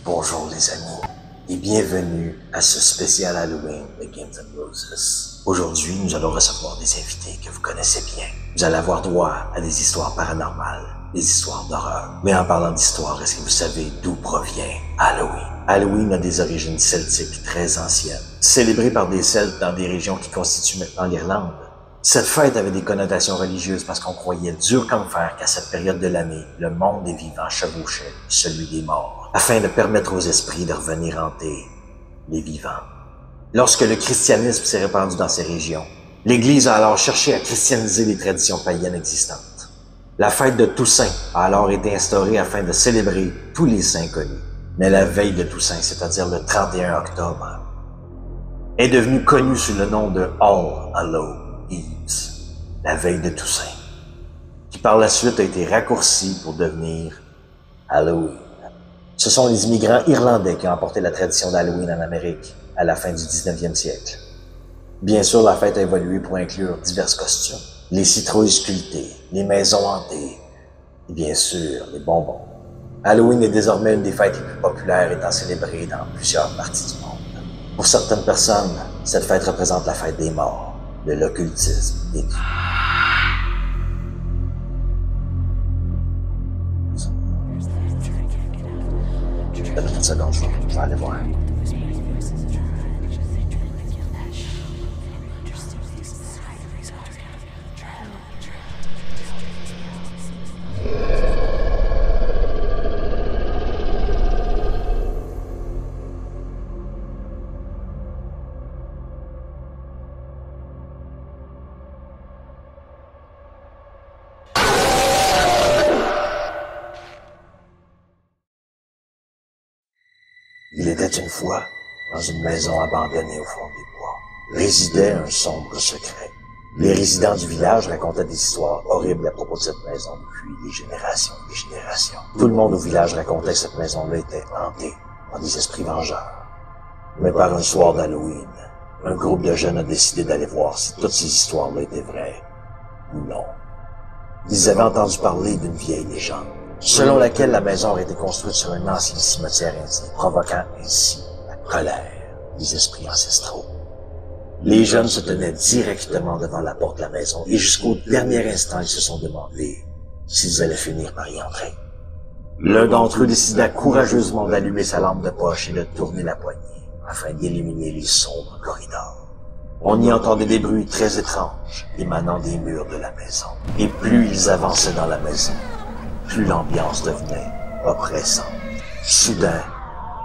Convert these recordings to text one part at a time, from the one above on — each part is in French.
Bonjour les amis et bienvenue à ce spécial Halloween de Games & Roses. Aujourd'hui, nous allons recevoir des invités que vous connaissez bien. Vous allez avoir droit à des histoires paranormales, des histoires d'horreur. Mais en parlant d'histoire, est-ce que vous savez d'où provient Halloween? Halloween a des origines celtiques très anciennes, célébrées par des Celtes dans des régions qui constituent maintenant l'Irlande. Cette fête avait des connotations religieuses parce qu'on croyait dur comme fer qu'à cette période de l'année, le monde des vivants chevauchait celui des morts, afin de permettre aux esprits de revenir hanter les vivants. Lorsque le christianisme s'est répandu dans ces régions, l'Église a alors cherché à christianiser les traditions païennes existantes. La fête de Toussaint a alors été instaurée afin de célébrer tous les saints connus. Mais la veille de Toussaint, c'est-à-dire le 31 octobre, est devenue connue sous le nom de All Hallows Eve, la veille de Toussaint, qui par la suite a été raccourcie pour devenir Halloween. Ce sont les immigrants irlandais qui ont apporté la tradition d'Halloween en Amérique à la fin du 19e siècle. Bien sûr, la fête a évolué pour inclure divers costumes, les citrouilles sculptées, les maisons hantées et bien sûr les bonbons. Halloween est désormais une des fêtes les plus populaires étant célébrée dans plusieurs parties du monde. Pour certaines personnes, cette fête représente la fête des morts, de l'occultisme et du... Donne-moi une seconde, je vais aller voir. Il était une fois, dans une maison abandonnée au fond des bois, résidait un sombre secret. Les résidents du village racontaient des histoires horribles à propos de cette maison depuis des générations et des générations. Tout le monde au village racontait que cette maison-là était hantée par des esprits vengeurs. Mais par un soir d'Halloween, un groupe de jeunes a décidé d'aller voir si toutes ces histoires-là étaient vraies ou non. Ils avaient entendu parler d'une vieille légende, selon laquelle la maison aurait été construite sur un ancien cimetière indien, provoquant ainsi la colère des esprits ancestraux. Les jeunes se tenaient directement devant la porte de la maison et jusqu'au dernier instant, ils se sont demandé s'ils allaient finir par y entrer. L'un d'entre eux décida courageusement d'allumer sa lampe de poche et de tourner la poignée afin d'éliminer les sombres corridors. On y entendait des bruits très étranges émanant des murs de la maison. Et plus ils avançaient dans la maison, plus l'ambiance devenait oppressante. Soudain,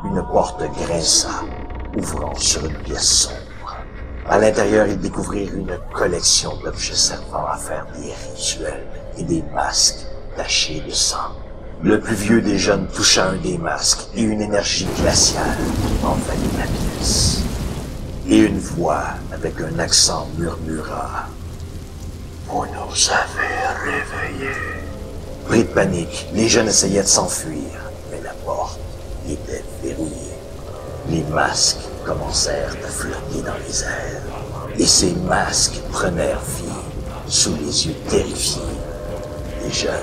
une porte grinça, ouvrant sur une pièce sombre. À l'intérieur, ils découvrirent une collection d'objets servant à faire des rituels et des masques tachés de sang. Le plus vieux des jeunes toucha un des masques et une énergie glaciale envahit la pièce. Et une voix, avec un accent, murmura « Vous nous avez réveillés ». Pris de panique, les jeunes essayaient de s'enfuir, mais la porte était verrouillée. Les masques commencèrent à flotter dans les airs, et ces masques prenèrent vie sous les yeux terrifiés des jeunes.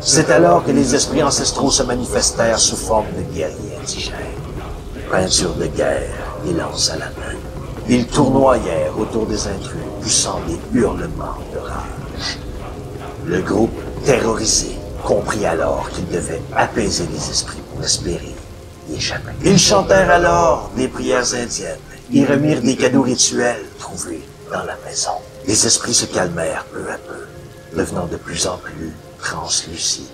C'est alors que les esprits ancestraux se manifestèrent sous forme de guerriers indigènes. Peinture de guerre et lance à la main. Ils tournoyèrent autour des intrus, poussant des hurlements de rage. Le groupe, terrorisé, comprit alors qu'il devait apaiser les esprits pour espérer y échapper. Ils chantèrent alors des prières indiennes et remirent des cadeaux rituels trouvés dans la maison. Les esprits se calmèrent peu à peu, devenant de plus en plus translucides.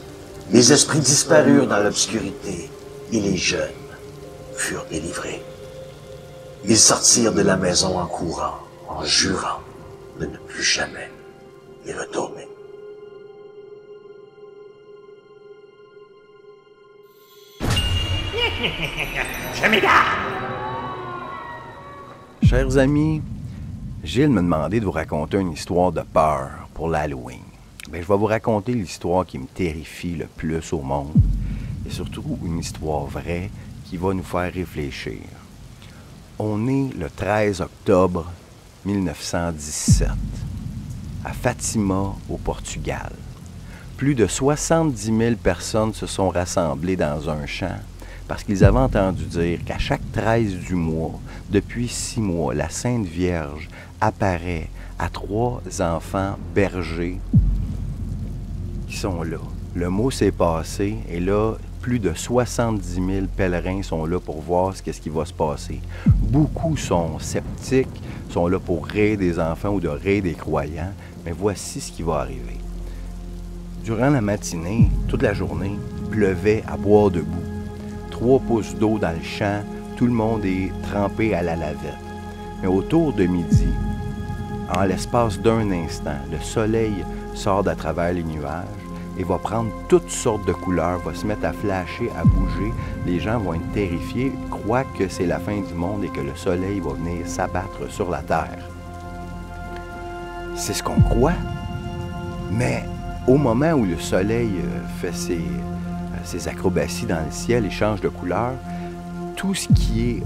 Les esprits disparurent dans l'obscurité et les jeunes furent délivrés. Ils sortirent de la maison en courant, en jurant de ne plus jamais y retourner. Chers amis, Gilles m'a demandé de vous raconter une histoire de peur pour l'Halloween. Je vais vous raconter l'histoire qui me terrifie le plus au monde et surtout une histoire vraie qui va nous faire réfléchir. On est le 13 octobre 1917 à Fatima, au Portugal. Plus de 70 000 personnes se sont rassemblées dans un champ parce qu'ils avaient entendu dire qu'à chaque 13 du mois, depuis 6 mois, la Sainte Vierge apparaît à 3 enfants bergers qui sont là. Le mot s'est passé et là, plus de 70 000 pèlerins sont là pour voir ce qui va se passer. Beaucoup sont sceptiques, sont là pour rire des enfants ou de rire des croyants, mais voici ce qui va arriver. Durant la matinée, toute la journée, il pleuvait à boire debout. 3 pouces d'eau dans le champ, tout le monde est trempé à la lavette. Mais autour de midi, en l'espace d'un instant, le soleil sort d'à travers les nuages et va prendre toutes sortes de couleurs, va se mettre à flasher, à bouger. Les gens vont être terrifiés, croient que c'est la fin du monde et que le soleil va venir s'abattre sur la terre. C'est ce qu'on croit, mais au moment où le soleil fait ses acrobaties dans le ciel et change de couleur, tout ce qui est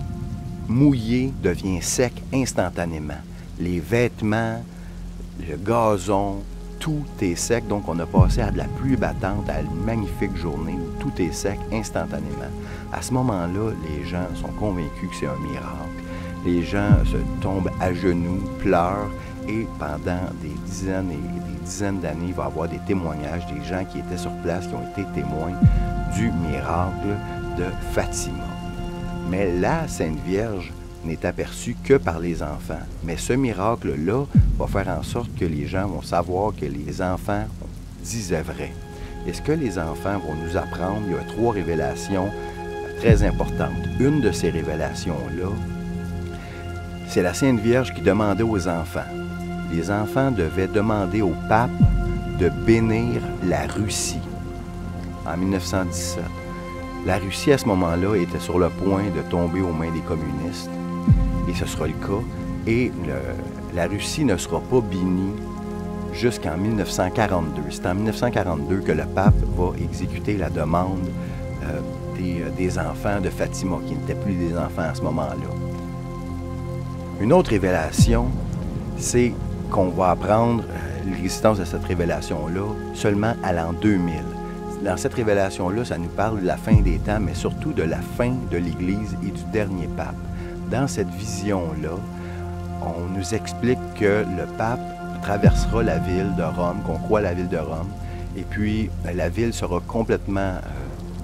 mouillé devient sec instantanément. Les vêtements, le gazon, tout est sec. Donc, on a passé à de la pluie battante, à une magnifique journée où tout est sec instantanément. À ce moment-là, les gens sont convaincus que c'est un miracle. Les gens se tombent à genoux, pleurent et pendant des dizaines et des dizaines d'années, il va y avoir des témoignages des gens qui étaient sur place, qui ont été témoins du miracle de Fatima. Mais la Sainte Vierge n'est aperçue que par les enfants. Mais ce miracle-là va faire en sorte que les gens vont savoir que les enfants disaient vrai. Et ce que les enfants vont nous apprendre, il y a 3 révélations très importantes. Une de ces révélations-là, c'est la Sainte Vierge qui demandait aux enfants. Les enfants devaient demander au pape de bénir la Russie en 1917. La Russie, à ce moment-là, était sur le point de tomber aux mains des communistes, et ce sera le cas. Et la Russie ne sera pas bénie jusqu'en 1942. C'est en 1942 que le pape va exécuter la demande des enfants de Fatima, qui n'étaient plus des enfants à ce moment-là. Une autre révélation, c'est qu'on va apprendre l'existence de cette révélation-là seulement à l'an 2000. Dans cette révélation-là, ça nous parle de la fin des temps, mais surtout de la fin de l'Église et du dernier pape. Dans cette vision-là, on nous explique que le pape traversera la ville de Rome, qu'on croit la ville de Rome, et puis la ville sera complètement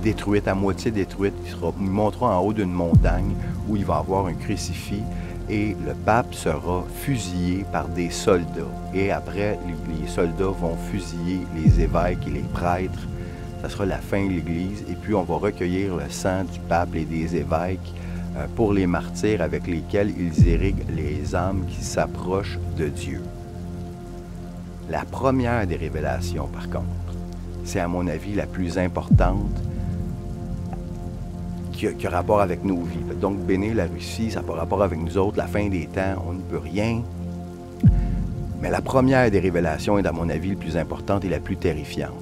détruite, à moitié détruite. Il montera en haut d'une montagne où il va avoir un crucifix, et le pape sera fusillé par des soldats. Et après, les soldats vont fusiller les évêques et les prêtres. Ça sera la fin de l'Église. Et puis, on va recueillir le sang du pape et des évêques pour les martyrs avec lesquels ils irriguent les âmes qui s'approchent de Dieu. La première des révélations, par contre, c'est à mon avis la plus importante qui a rapport avec nos vies. Donc, bénir la Russie, ça n'a pas rapport avec nous autres. La fin des temps, on ne peut rien. Mais la première des révélations est, à mon avis, la plus importante et la plus terrifiante.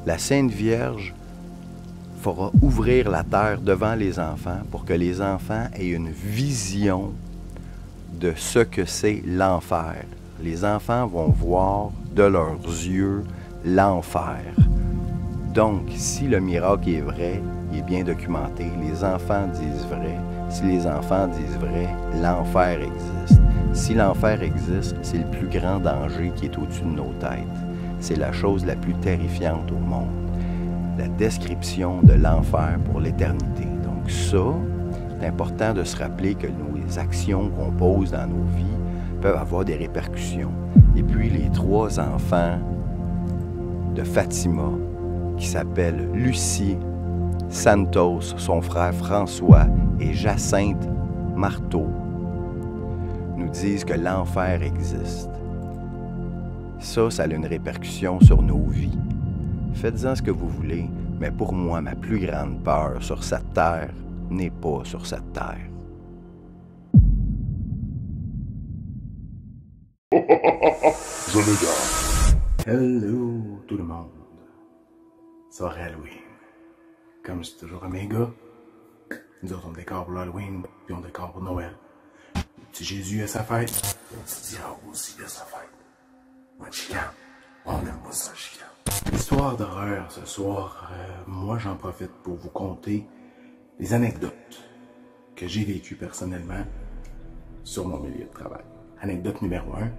La Sainte Vierge fera ouvrir la terre devant les enfants pour que les enfants aient une vision de ce que c'est l'enfer. Les enfants vont voir de leurs yeux l'enfer. Donc, si le miracle est vrai, il est bien documenté, les enfants disent vrai. Si les enfants disent vrai, l'enfer existe. Si l'enfer existe, c'est le plus grand danger qui est au-dessus de nos têtes. C'est la chose la plus terrifiante au monde. La description de l'enfer pour l'éternité. Donc ça, c'est important de se rappeler que nos actions qu'on pose dans nos vies peuvent avoir des répercussions. Et puis les 3 enfants de Fatima, qui s'appellent Lucie Santos, son frère François et Jacinthe Marteau, nous disent que l'enfer existe. Ça a une répercussion sur nos vies. Faites-en ce que vous voulez, mais pour moi, ma plus grande peur sur cette terre n'est pas sur cette terre. Je le garde. Hello tout le monde. Soirée Halloween. Comme je dis toujours à mes gars, nous autres on décore pour l'Halloween, puis on décore pour Noël. Le petit Jésus a sa fête, le petit diable aussi a sa fête. Moi chicane, on n'aime pas ça chicane. Histoire d'horreur ce soir, moi j'en profite pour vous conter des anecdotes que j'ai vécues personnellement sur mon milieu de travail. Anecdote numéro 1,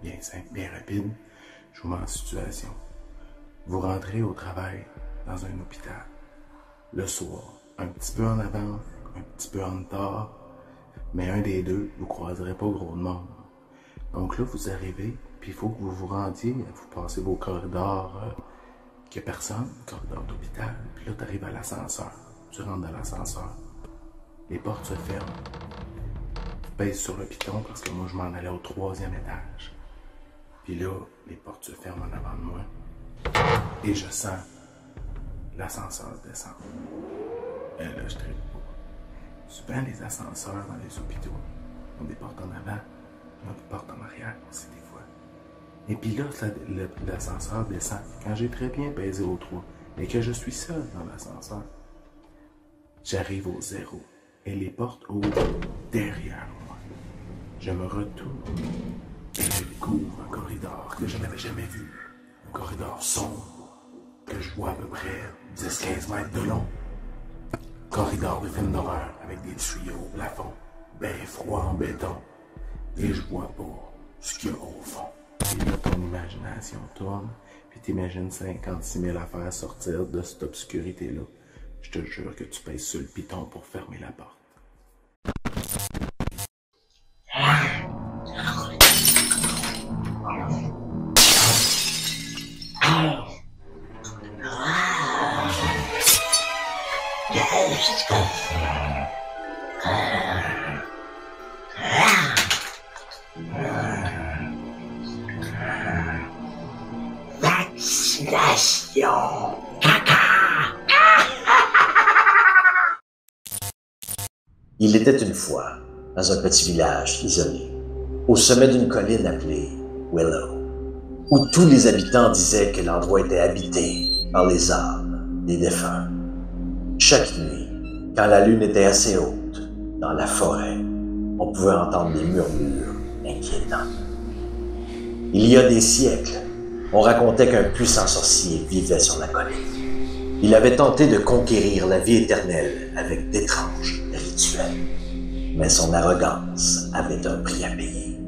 bien simple, bien rapide, je vous mets en situation. Vous rentrez au travail dans un hôpital, le soir, un petit peu en avance, un petit peu en retard, mais un des deux, vous croiserez pas gros de monde. Donc là, vous arrivez, puis il faut que vous vous rendiez, vous passez vos corridors, qu'il n'y a personne, corridor d'hôpital, puis là, tu arrives à l'ascenseur. Tu rentres dans l'ascenseur, les portes se ferment, tu pèses sur le piton parce que moi, je m'en allais au 3e étage. Puis là, les portes se ferment en avant de moi, et je sens l'ascenseur descendre. Et là, je tripe pas. Souvent, les ascenseurs dans les hôpitaux ont des portes en avant, ils ont des portes en arrière aussi des fois. Et puis là, l'ascenseur descend. Quand j'ai très bien pesé au 3 et que je suis seul dans l'ascenseur, j'arrive au 0 et les portes ouvrent derrière moi. Je me retourne et je découvre un corridor que je n'avais jamais vu. Un corridor sombre que je vois à peu près 10-15 mètres de long. Corridor de film d'horreur avec des tuyaux au plafond, bien froid en béton. Et je vois pas ce qu'il y a au fond. Et là, ton imagination tourne, puis t'imagines 56 000 affaires sortir de cette obscurité-là. Je te jure que tu pèses sur le piton pour fermer la porte. Vaccination. Il était une fois, dans un petit village isolé, au sommet d'une colline appelée Willow, où tous les habitants disaient que l'endroit était habité par les âmes des défunts. Chaque nuit, quand la lune était assez haute, dans la forêt, on pouvait entendre des murmures inquiétants. Il y a des siècles, on racontait qu'un puissant sorcier vivait sur la colline. Il avait tenté de conquérir la vie éternelle avec d'étranges rituels. Mais son arrogance avait un prix à payer.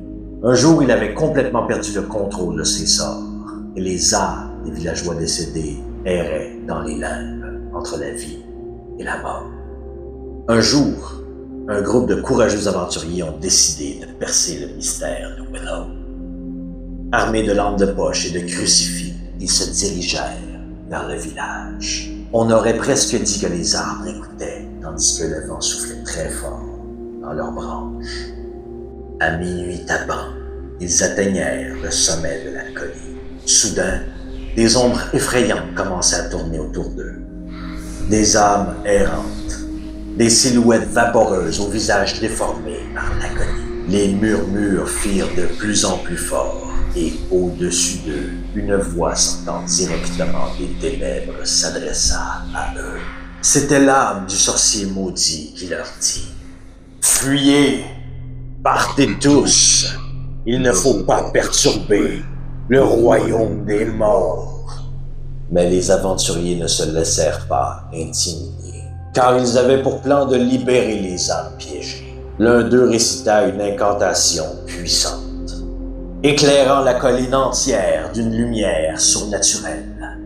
Un jour, il avait complètement perdu le contrôle de ses sorts, et les âmes des villageois décédés erraient dans les limbes entre la vie et la mort. Un jour, un groupe de courageux aventuriers ont décidé de percer le mystère de Willow. Armés de lampes de poche et de crucifix, ils se dirigèrent vers le village. On aurait presque dit que les arbres écoutaient, tandis que le vent soufflait très fort dans leurs branches. À minuit tapant, ils atteignèrent le sommet de la colline. Soudain, des ombres effrayantes commençaient à tourner autour d'eux. Des âmes errantes, des silhouettes vaporeuses au visage déformé par l'agonie. Les murmures firent de plus en plus fort. Et au-dessus d'eux, une voix sortant directement des ténèbres s'adressa à eux. C'était l'âme du sorcier maudit qui leur dit « Fuyez! Partez tous! Il ne faut pas perturber le royaume des morts! » Mais les aventuriers ne se laissèrent pas intimider, car ils avaient pour plan de libérer les âmes piégées. L'un d'eux récita une incantation puissante, éclairant la colline entière d'une lumière surnaturelle.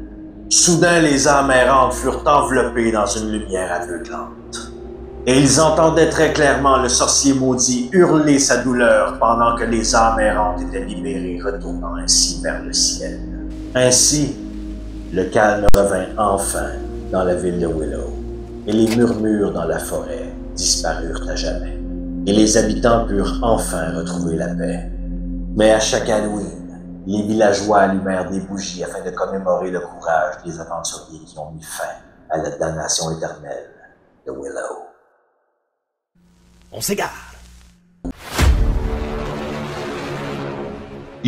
Soudain, les âmes errantes furent enveloppées dans une lumière aveuglante. Et ils entendaient très clairement le sorcier maudit hurler sa douleur pendant que les âmes errantes étaient libérées, retournant ainsi vers le ciel. Ainsi, le calme revint enfin dans la ville de Willow, et les murmures dans la forêt disparurent à jamais. Et les habitants purent enfin retrouver la paix. Mais à chaque Halloween, les villageois allumèrent des bougies afin de commémorer le courage des aventuriers qui ont mis fin à la damnation éternelle de Willow. On s'égare.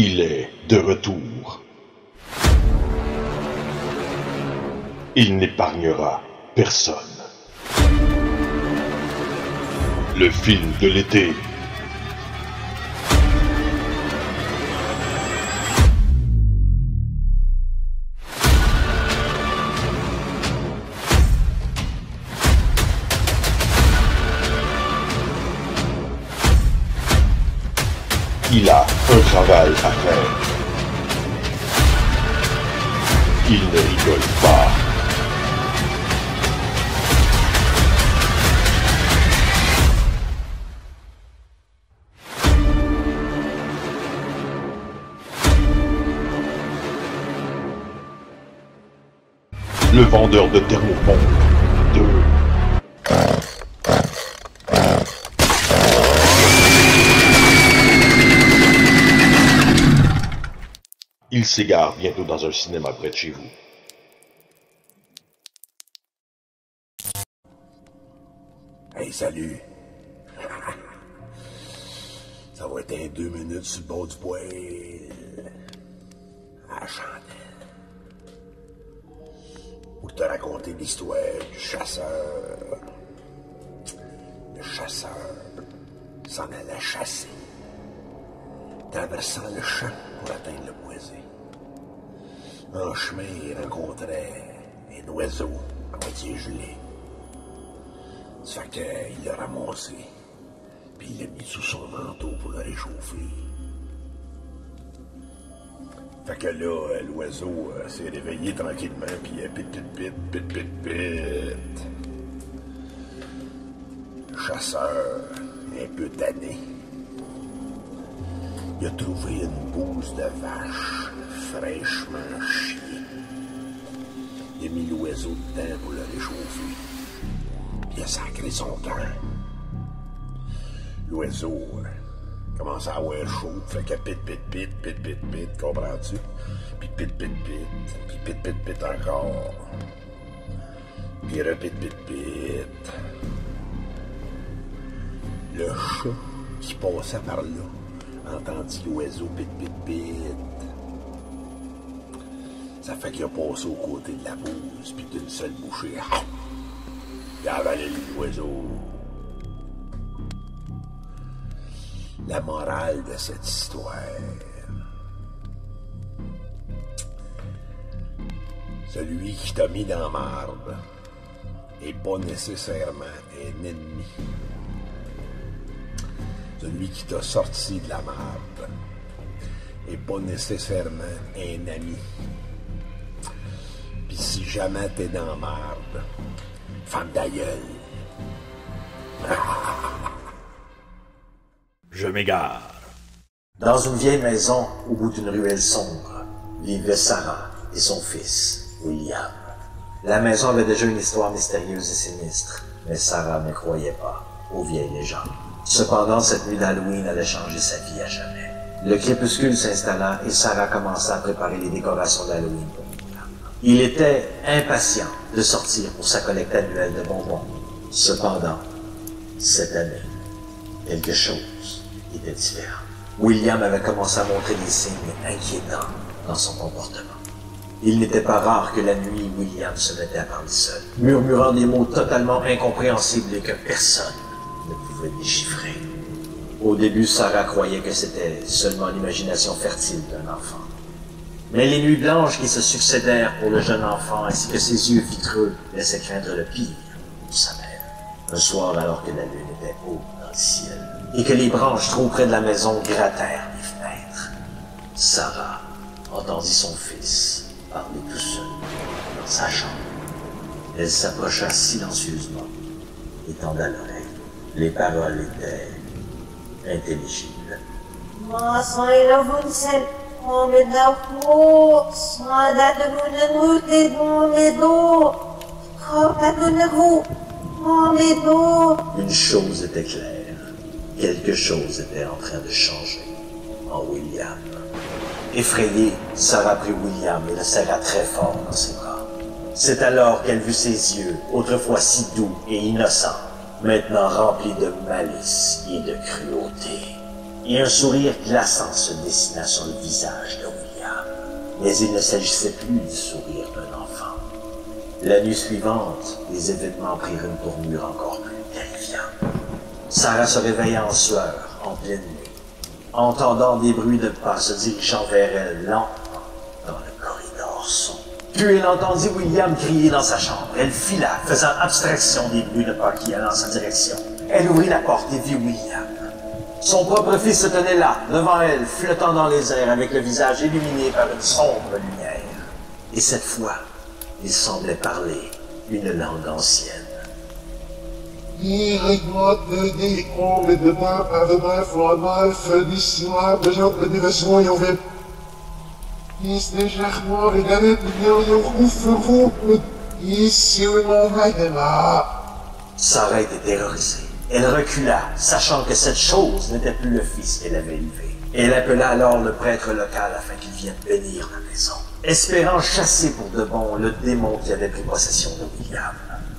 Il est de retour. Il n'épargnera personne. Le film de l'été. Il a un travail à faire. Il ne rigole pas. Le vendeur de thermopompe 2. Il s'égare bientôt dans un cinéma près de chez vous. Hey, salut. Ça va être un 2 minutes sur le bord du poêle. À la chandelle. Pour te raconter l'histoire du chasseur. Le chasseur s'en allait chasser, traversant le champ pour atteindre le boisé. En chemin, il rencontrait un oiseau à moitié gelé. Ça fait qu'il l'a ramassé, puis il l'a mis sous son manteau pour le réchauffer. Fait que là, l'oiseau s'est réveillé tranquillement, puis pit. Le chasseur, un peu tanné, il a trouvé une bouse de vache fraîchement chiée. Il a mis l'oiseau dedans pour le réchauffer. Puis il a sacré son camp. L'oiseau commence à avoir chaud, fait que pit, comprends-tu? Puis pit encore. Puis repit. Le chat qui passait par là entendit l'oiseau pit. Ça fait qu'il a passé aux côtés de la bouse, puis d'une seule bouchée, il a avalé l'oiseau. La morale de cette histoire. Celui qui t'a mis dans la marde n'est pas nécessairement un ennemi. Celui qui t'a sorti de la marde n'est pas nécessairement un ami. Puis si jamais t'es dans la marde, femme ta gueule. Je m'égare. Dans une vieille maison, au bout d'une ruelle sombre, vivaient Sarah et son fils, William. La maison avait déjà une histoire mystérieuse et sinistre, mais Sarah ne croyait pas aux vieilles légendes. Cependant, cette nuit d'Halloween allait changer sa vie à jamais. Le crépuscule s'installa et Sarah commença à préparer les décorations d'Halloween pour William. Il était impatient de sortir pour sa collecte annuelle de bonbons. Cependant, cette année, quelque chose était différent. William avait commencé à montrer des signes inquiétants dans son comportement. Il n'était pas rare que la nuit, William se mettait à parler seul, murmurant des mots totalement incompréhensibles et que personne ne pouvait déchiffrer. Au début, Sarah croyait que c'était seulement l'imagination fertile d'un enfant. Mais les nuits blanches qui se succédèrent pour le jeune enfant ainsi que ses yeux vitreux laissaient craindre le pire pour sa mère. Un soir, alors que la lune était haute dans le ciel et que les branches trop près de la maison grattèrent les fenêtres, Sarah entendit son fils parler tout seul dans sa chambre. Elle s'approcha silencieusement et tendait l'oreille. Les paroles étaient intelligibles. Une chose était claire. Quelque chose était en train de changer en William. Effrayée, Sarah prit William et le serra très fort dans ses bras. C'est alors qu'elle vit ses yeux, autrefois si doux et innocents, maintenant remplis de malice et de cruauté. et un sourire glaçant se dessina sur le visage de William. Mais il ne s'agissait plus du sourire d'un enfant. La nuit suivante, les événements prirent une tournure encore plus terrifiante. Sarah se réveilla en sueur, en pleine nuit, entendant des bruits de pas se dirigeant vers elle lentement dans le corridor sombre. Puis elle entendit William crier dans sa chambre. Elle fila, faisant abstraction des bruits de pas qui allaient dans sa direction. Elle ouvrit la porte et vit William. Son propre fils se tenait là, devant elle, flottant dans les airs avec le visage illuminé par une sombre lumière. Et cette fois, il semblait parler une langue ancienne. Sarah était terrorisée. Elle recula, sachant que cette chose n'était plus le fils qu'elle avait élevé. Elle appela alors le prêtre local afin qu'il vienne bénir la maison, espérant chasser pour de bon le démon qui avait pris possession de William.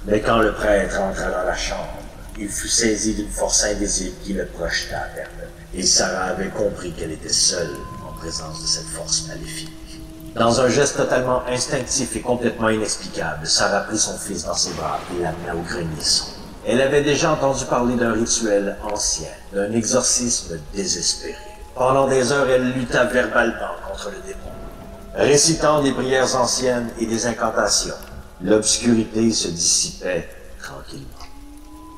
Mais quand le prêtre entra dans la chambre, il fut saisi d'une force invisible qui le projeta vers elle. Et Sarah avait compris qu'elle était seule en présence de cette force maléfique. Dans un geste totalement instinctif et complètement inexplicable, Sarah prit son fils dans ses bras et l'amena au grenier sombre. Elle avait déjà entendu parler d'un rituel ancien, d'un exorcisme désespéré. Pendant des heures, elle lutta verbalement contre le démon, récitant des prières anciennes et des incantations. L'obscurité se dissipait tranquillement.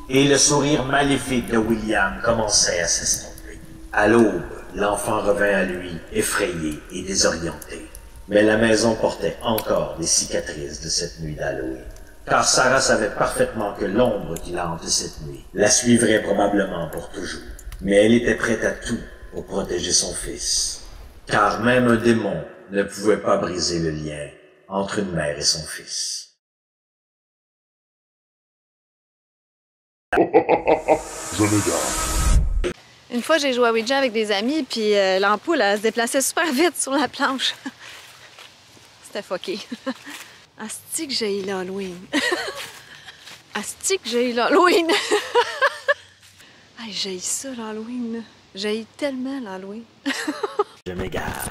Et le sourire maléfique de William commençait à s'estomper. À l'aube, l'enfant revint à lui, effrayé et désorienté. Mais la maison portait encore les cicatrices de cette nuit d'Halloween. Car Sarah savait parfaitement que l'ombre qui la hantait cette nuit la suivrait probablement pour toujours. Mais elle était prête à tout pour protéger son fils. Car même un démon ne pouvait pas briser le lien entre une mère et son fils. Je m'égare. Une fois, j'ai joué à Ouija avec des amis, puis l'ampoule, elle se déplaçait super vite sur la planche. C'était fucké. Asti que j'ai eu l'Halloween. Asti que j'ai eu l'Halloween. Hey, j'ai eu ça, l'Halloween. J'ai eu tellement l'Halloween. Je m'égare.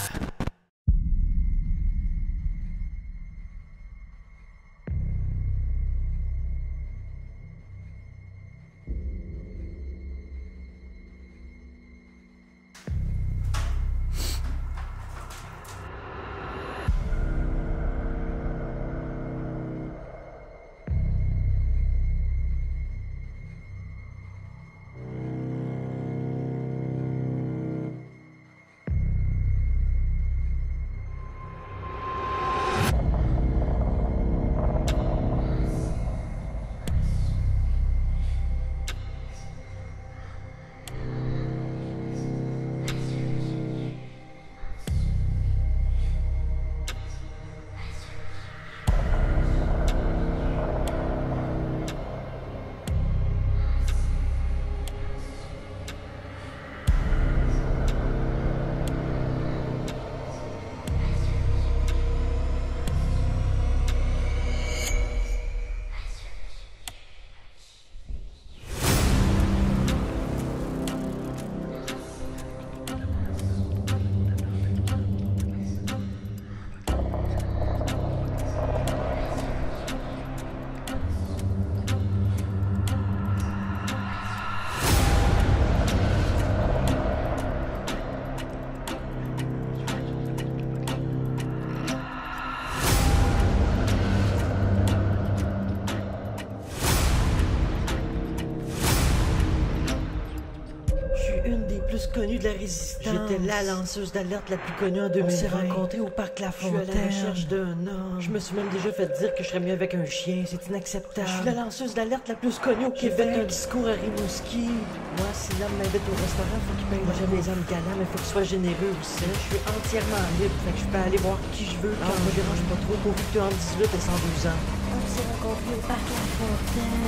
Connue de la résistance. J'étais la lanceuse d'alerte la plus connue en 2020. On s'est rencontrés au parc La Fontaine. Je suis à la recherche d'un homme. Je me suis même déjà fait dire que je serais mieux avec un chien. C'est inacceptable. Je suis la lanceuse d'alerte la plus connue au Québec. J'ai fait un discours à Rimouski. Moi, si l'homme m'invite au restaurant, faut qu'il paye. Moi, j'aime les hommes galants, mais faut qu'il soit généreux aussi. Je suis entièrement libre, fait que je peux aller voir qui je veux. Quand me dérange pas trop, pourvu que tu es entre 18 et 112 ans. On s'est rencontrés au parc La Fontaine.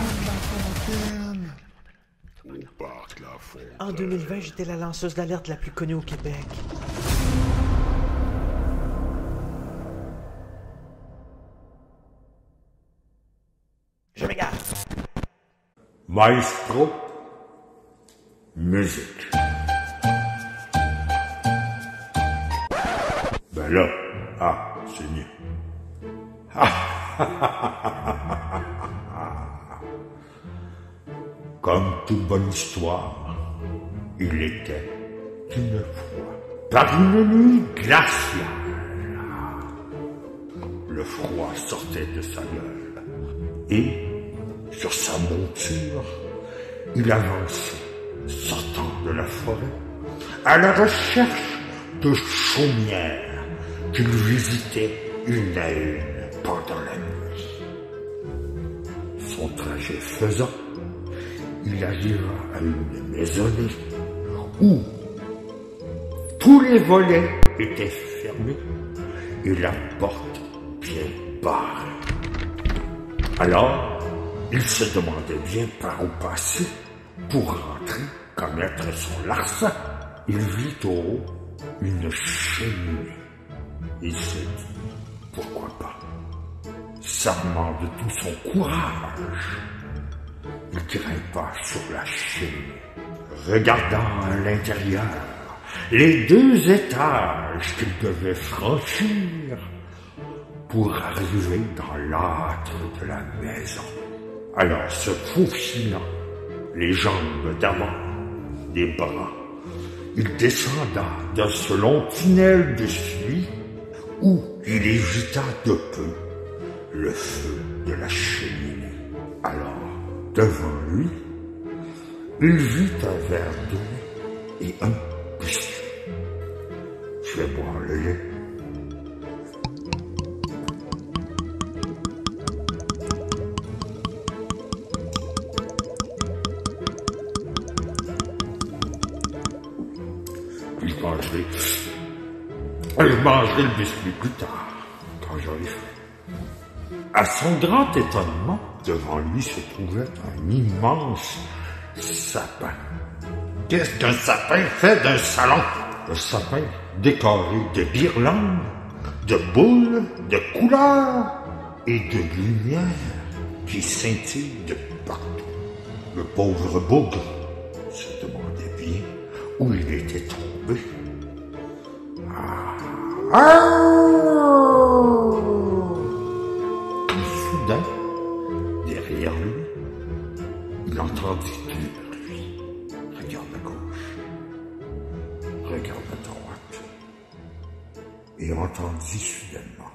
Au parc La Fontaine. En 2020, j'étais la lanceuse d'alerte la plus connue au Québec. Je m'égare. Maestro. Musique. là, ah, c'est mieux. Comme toute bonne histoire, il était une fois, par une nuit glaciale. Le froid sortait de sa gueule, et, sur sa monture, il avançait, sortant de la forêt, à la recherche de chaumières qu'il visitait une à une pendant la nuit. Son trajet faisant, il arriva à une maisonnée où tous les volets étaient fermés et la porte bien barrée. Alors, il se demandait bien par où passer pour rentrer, connaître son larcin. Il vit au haut une cheminée. Il se dit, pourquoi pas, s'armant de tout son courage, il grimpa sur la cheminée, regardant à l'intérieur les 2 étages qu'il devait franchir pour arriver dans l'âtre de la maison. Alors, se faufilant, les jambes d'avant, des bras, il descenda dans ce long tunnel de suie où il évita de peu le feu de la cheminée. Alors, devant lui, il vit un verre d'eau et un biscuit. Je vais boire le lait. Je mangerai le biscuit plus tard, quand j'aurai faim. À son grand étonnement, devant lui se trouvait un immense sapin. Qu'est-ce qu'un sapin fait d'un salon? Le sapin décoré de guirlandes, de boules, de couleurs et de lumière qui scintillent de partout. Le pauvre bougre se demandait bien où il était tombé. Soudain, derrière lui, il entendit une pluie. Regarde à gauche, regarde à droite, et entendit soudainement: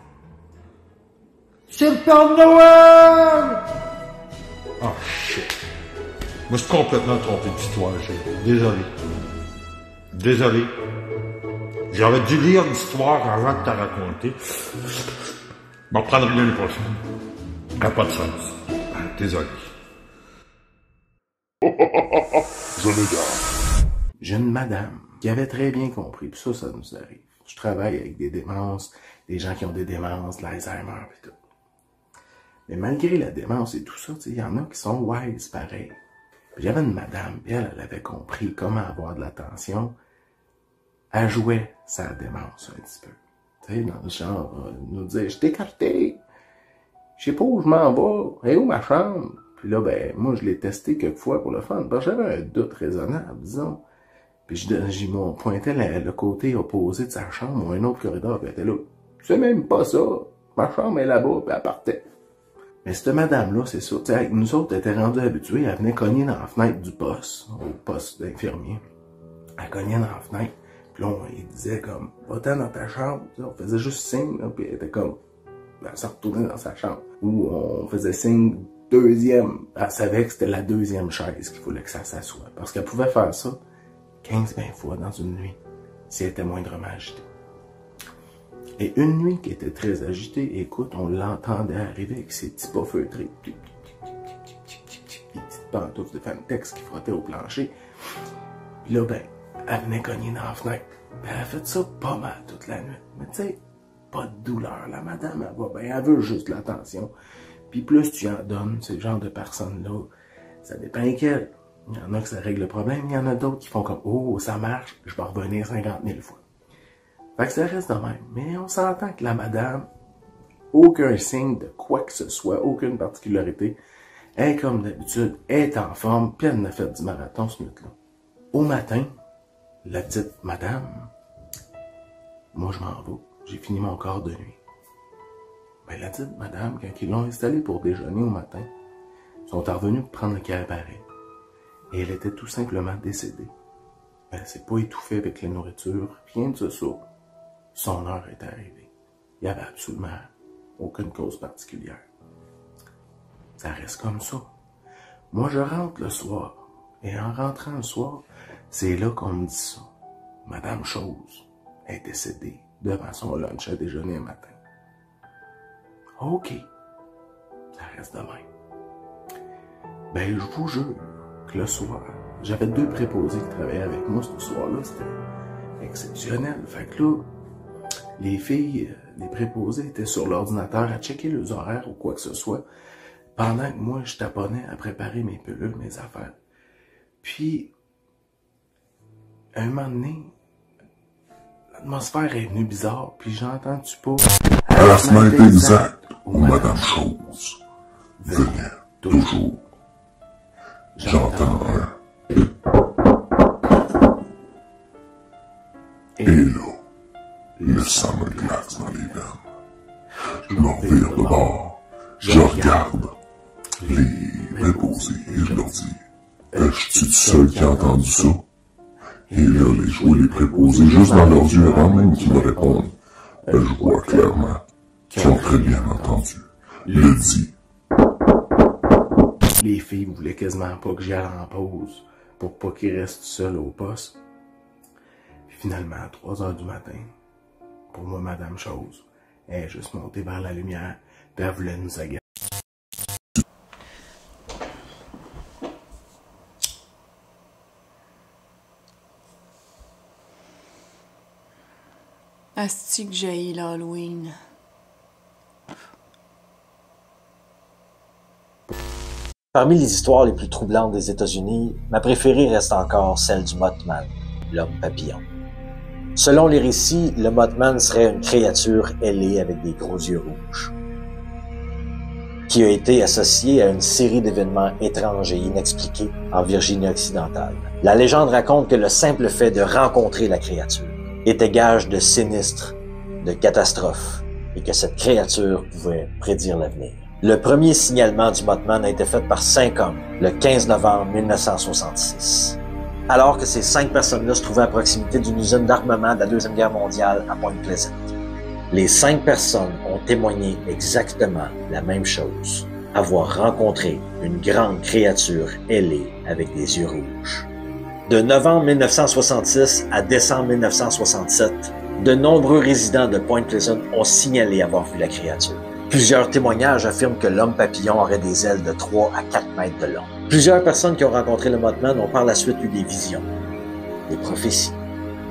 c'est le Père Noël! Oh shit! Je me suis complètement trompé d'histoire, Désolé. J'aurais dû lire l'histoire avant de te raconter. Je m'en prendrai l'année prochaine. Ça n'a pas de sens. Désolé. Je me garde. Jeune madame qui avait très bien compris, puis ça nous arrive. Je travaille avec des démences, des gens qui ont des démences, l'Alzheimer et tout. Mais malgré la démence et tout ça, il y en a qui sont wise pareil. Puis j'avais une madame, puis elle avait compris comment avoir de l'attention. Elle jouait sa démence un petit peu. Tu sais, dans le genre, nous disait, je t'ai écarté. Je sais pas où je m'en vais. Et où ma chambre? Puis là, ben, moi, je l'ai testé quelques fois pour le fun. Parce que j'avais un doute raisonnable, disons. Puis j'y pointais le côté opposé de sa chambre ou un autre corridor. Puis elle était là. C'est même pas ça. Ma chambre est là-bas. Puis elle partait. Mais cette madame-là, c'est ça. Tu sais, nous autres, elle était rendus habitués. Elle venait cogner dans la fenêtre du poste, au poste d'infirmier. Elle cognait dans la fenêtre. Puis là, il disait comme, va-t'en dans ta chambre. On faisait juste signe, là, puis elle était comme, elle s'en retournait dans sa chambre. Ou on faisait signe deuxième. Elle savait que c'était la deuxième chaise qu'il fallait que ça s'assoie. Parce qu'elle pouvait faire ça 15-20 fois dans une nuit, si elle était moindrement agitée. Et une nuit qui était très agitée, écoute, on l'entendait arriver avec ses petits pas feutrés. Des petites pantoufles de Fantex qui frottaient au plancher. Puis là, ben, elle venait cogner dans la fenêtre. Puis elle a fait ça pas mal toute la nuit. Mais tu sais, pas de douleur. La madame, elle va bien, elle veut juste l'attention. Puis plus tu en donnes, ce genre de personnes-là, ça dépend lesquelles. Il y en a qui ça règle le problème, il y en a d'autres qui font comme, oh, ça marche, je vais revenir 50 000 fois. Fait que ça reste de même. Mais on s'entend que la madame, aucun signe de quoi que ce soit, aucune particularité, elle, comme d'habitude, est en forme, puis elle en a fait du marathon ce nuit-là. Au matin, la petite madame, moi je m'en vais, j'ai fini mon quart de nuit. Ben, la dite madame, quand ils l'ont installée pour déjeuner au matin, ils sont revenus pour prendre le cabaret. Et elle était tout simplement décédée. Elle s'est pas étouffée avec la nourriture, rien de ça. Son heure est arrivée. Il n'y avait absolument aucune cause particulière. Ça reste comme ça. Moi, je rentre le soir. Et en rentrant le soir, c'est là qu'on me dit ça. Madame Chose est décédée devant son lunch à déjeuner un matin. OK. Ça reste de même. Ben, je vous jure que le soir, j'avais 2 préposés qui travaillaient avec moi ce soir-là. C'était exceptionnel. Fait que là, les filles, les préposés étaient sur l'ordinateur à checker leurs horaires ou quoi que ce soit, pendant que moi, je taponnais à préparer mes pilules, mes affaires. Puis, un moment donné, l'atmosphère est venue bizarre, puis j'ai entendu pas... À la fenêtre exacte où Madame Chose venait toujours, j'entends un... Et là, le sang me glace dans les veines. Je me revire de bord, je regarde les préposés et je leur dis, je suis le seul qui a entendu ça? Et là, les préposés juste dans leurs yeux avant même qu'ils me répondent, je vois clairement qu'ils ont très bien entendu. Le dit. Les filles voulaient quasiment pas que j'y aille en pause pour pas qu'ils restent seuls au poste. Puis finalement, à 3 heures du matin, pour moi, Madame Chose, elle est juste montée vers la lumière, puis elle voulait nous agacer. Asti que j'haïs l'Halloween. Parmi les histoires les plus troublantes des États-Unis, ma préférée reste encore celle du Mothman, l'homme papillon. Selon les récits, le Mothman serait une créature ailée avec des gros yeux rouges, qui a été associée à une série d'événements étranges et inexpliqués en Virginie occidentale. La légende raconte que le simple fait de rencontrer la créature était gage de sinistre, de catastrophe, et que cette créature pouvait prédire l'avenir. Le premier signalement du Mothman a été fait par 5 hommes, le 15 novembre 1966. Alors que ces 5 personnes-là se trouvaient à proximité d'une usine d'armement de la Deuxième Guerre mondiale à Point Pleasant. Les 5 personnes ont témoigné exactement la même chose, avoir rencontré une grande créature ailée avec des yeux rouges. De novembre 1966 à décembre 1967, de nombreux résidents de Point Pleasant ont signalé avoir vu la créature. Plusieurs témoignages affirment que l'homme papillon aurait des ailes de 3 à 4 mètres de long. Plusieurs personnes qui ont rencontré le Mothman ont par la suite eu des visions, des prophéties.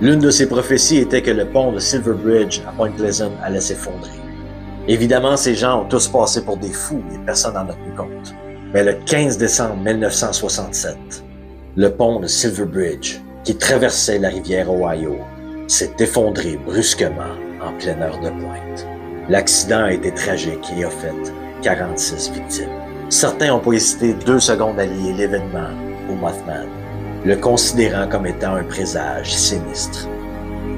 L'une de ces prophéties était que le pont de Silver Bridge à Point Pleasant allait s'effondrer. Évidemment, ces gens ont tous passé pour des fous et personne n'en a tenu compte. Mais le 15 décembre 1967, le pont de Silver Bridge, qui traversait la rivière Ohio, s'est effondré brusquement en pleine heure de pointe. L'accident a été tragique et a fait 46 victimes. Certains n'ont pas hésité 2 secondes à lier l'événement au Mothman, le considérant comme étant un présage sinistre.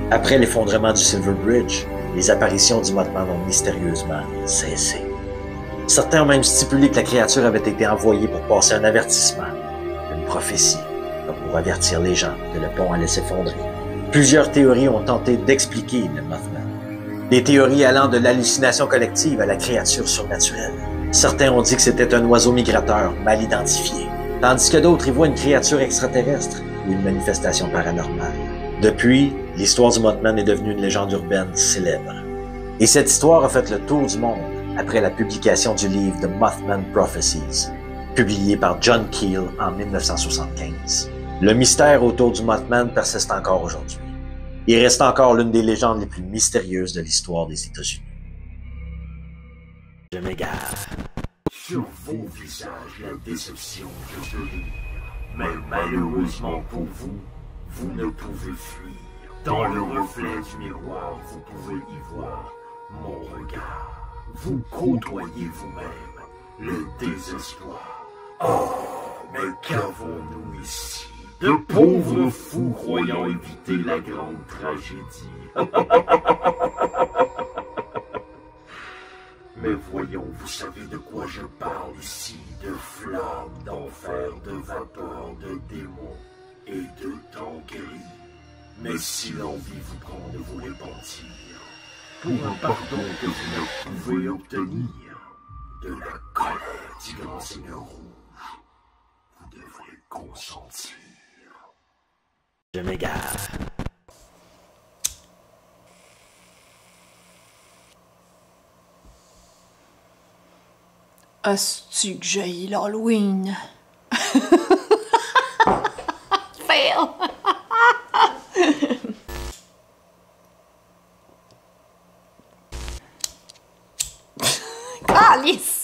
Après l'effondrement du Silver Bridge, les apparitions du Mothman ont mystérieusement cessé. Certains ont même stipulé que la créature avait été envoyée pour passer un avertissement, une prophétie, pour avertir les gens que le pont allait s'effondrer. Plusieurs théories ont tenté d'expliquer le Mothman. Des théories allant de l'hallucination collective à la créature surnaturelle. Certains ont dit que c'était un oiseau migrateur mal identifié, tandis que d'autres y voient une créature extraterrestre ou une manifestation paranormale. Depuis, l'histoire du Mothman est devenue une légende urbaine célèbre. Et cette histoire a fait le tour du monde après la publication du livre The Mothman Prophecies, publié par John Keel en 1975. Le mystère autour du Mothman persiste encore aujourd'hui. Il reste encore l'une des légendes les plus mystérieuses de l'histoire des États-Unis. Je m'égare. Sur vos visages, la déception que je lis. Mais malheureusement pour vous, vous ne pouvez fuir. Dans le reflet du miroir, vous pouvez y voir mon regard. Vous côtoyez vous-même le désespoir. Oh, mais qu'avons-nous ici? De pauvres fous croyant éviter la grande tragédie. Voyons, vous savez de quoi je parle ici, de flammes, d'enfer, de vapeur, de démons et de temps gris. Mais si l'envie vous prend de vous repentir, pour un pardon que vous ne pouvez obtenir, de la colère du grand Seigneur Rouge, vous devrez consentir. Je m'égare. Asti que j'ai l'Halloween. Fail! Calice!